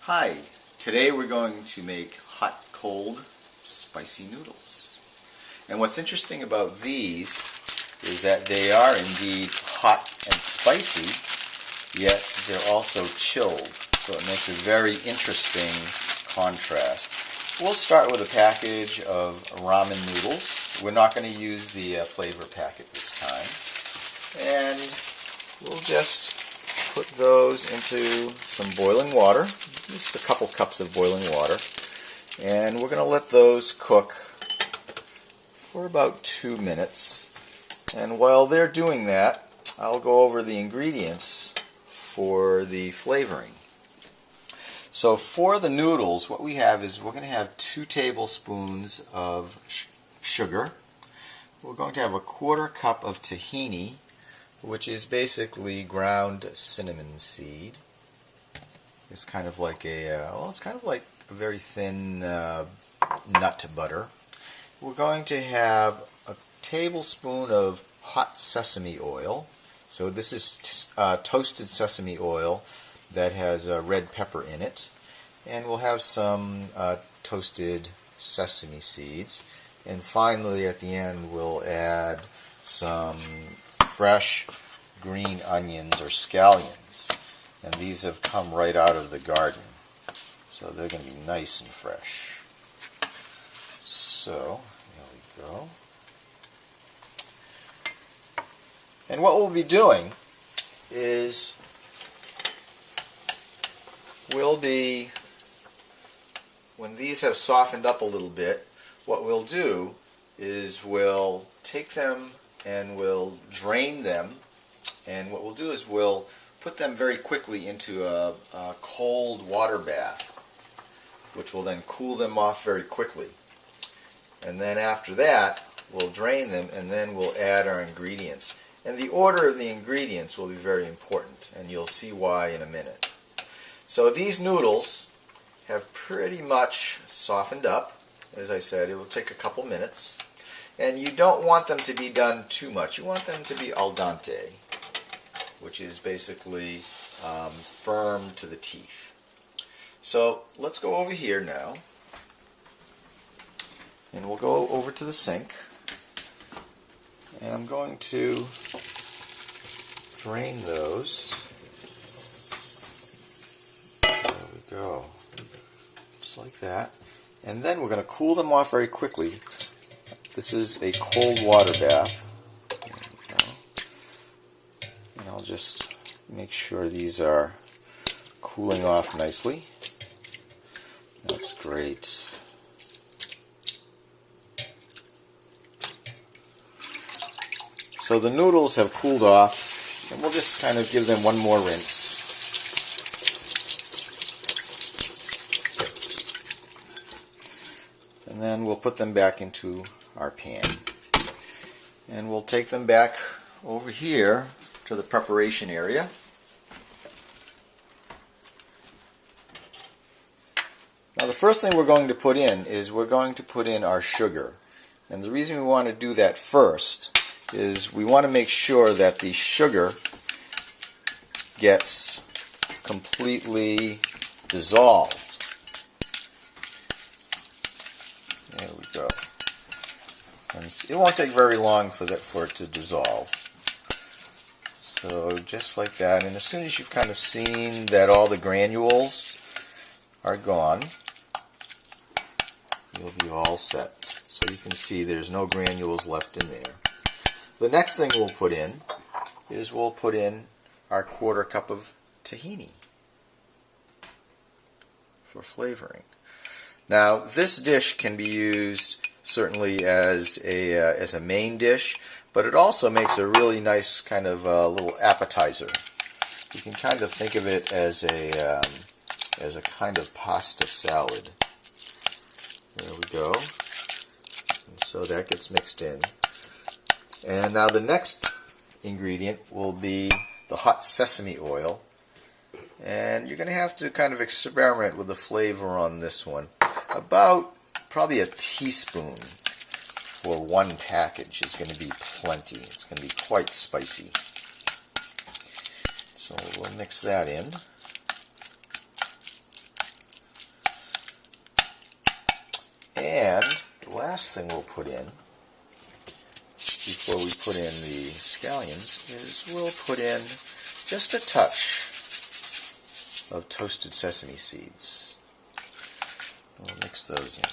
Hi, today we're going to make hot, cold, spicy noodles. And what's interesting about these is that they are indeed hot and spicy, yet they're also chilled. So it makes a very interesting contrast. We'll start with a package of ramen noodles. We're not going to use the flavor packet this time. And we'll just put those into some boiling water, just a couple cups of boiling water, and we're going to let those cook for about 2 minutes. And while they're doing that, I'll go over the ingredients for the flavoring. So for the noodles, what we have is we're going to have 2 tablespoons of sugar. We're going to have a 1/4 cup of tahini, which is basically ground cinnamon seed. It's kind of like it's kind of like a very thin nut butter. We're going to have a tablespoon of hot sesame oil. So this is toasted sesame oil that has red pepper in it. And we'll have some toasted sesame seeds. And finally, at the end, we'll add some fresh green onions or scallions, and these have come right out of the garden, so they're going to be nice and fresh. So here we go. And what we'll be doing is when these have softened up a little bit, what we'll do is we'll take them and we'll drain them, and what we'll do is we'll put them very quickly into a cold water bath, which will then cool them off very quickly. And then after that, we'll drain them, and then we'll add our ingredients. And the order of the ingredients will be very important, and you'll see why in a minute. So these noodles have pretty much softened up. As I said, it will take a couple minutes. And you don't want them to be done too much. You want them to be al dente, which is basically firm to the teeth. So let's go over here now. And we'll go over to the sink. And I'm going to drain those. There we go. Just like that. And then we're going to cool them off very quickly. This is a cold water bath. There we go. And I'll just make sure these are cooling off nicely. That's great. So the noodles have cooled off, and we'll just kind of give them one more rinse. And then we'll put them back into our pan. And we'll take them back over here to the preparation area. Now the first thing we're going to put in is we're going to put in our sugar. And the reason we want to do that first is we want to make sure that the sugar gets completely dissolved. There we go. And it won't take very long for it to dissolve. So just like that, and as soon as you've kind of seen that all the granules are gone, you'll be all set. So you can see there's no granules left in there. The next thing we'll put in is we'll put in our 1/4 cup of tahini for flavoring. Now this dish can be used certainly as a main dish, but it also makes a really nice kind of little appetizer. You can kind of think of it as a kind of pasta salad. There we go. And so that gets mixed in. And now the next ingredient will be the hot sesame oil. And you're going to have to kind of experiment with the flavor on this one. About probably a teaspoon for one package is going to be plenty. It's going to be quite spicy. So we'll mix that in. last thing we'll put in before we put in the scallions is we'll put in just a touch of toasted sesame seeds. We'll mix those in.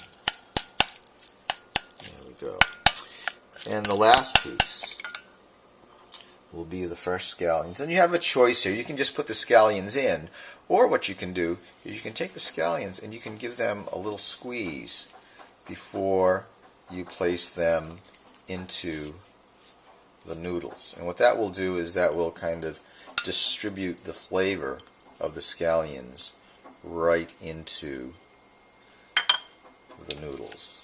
There we go. And the last piece will be the first scallions. And you have a choice here. You can just put the scallions in, or what you can do is you can take the scallions and you can give them a little squeeze before you place them into the noodles. And what that will do is that will kind of distribute the flavor of the scallions right into the noodles.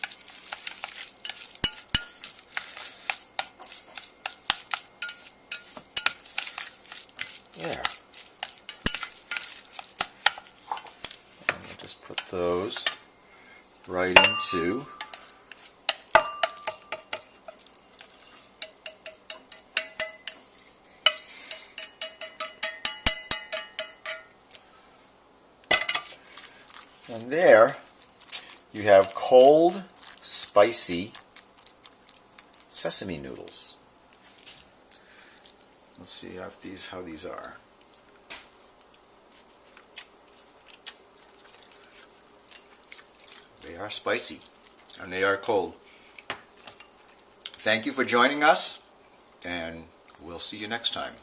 There. And we'll just put those right into and there you have cold, spicy sesame noodles. Let's see how these are. They are spicy and they are cold. Thank you for joining us, and we'll see you next time.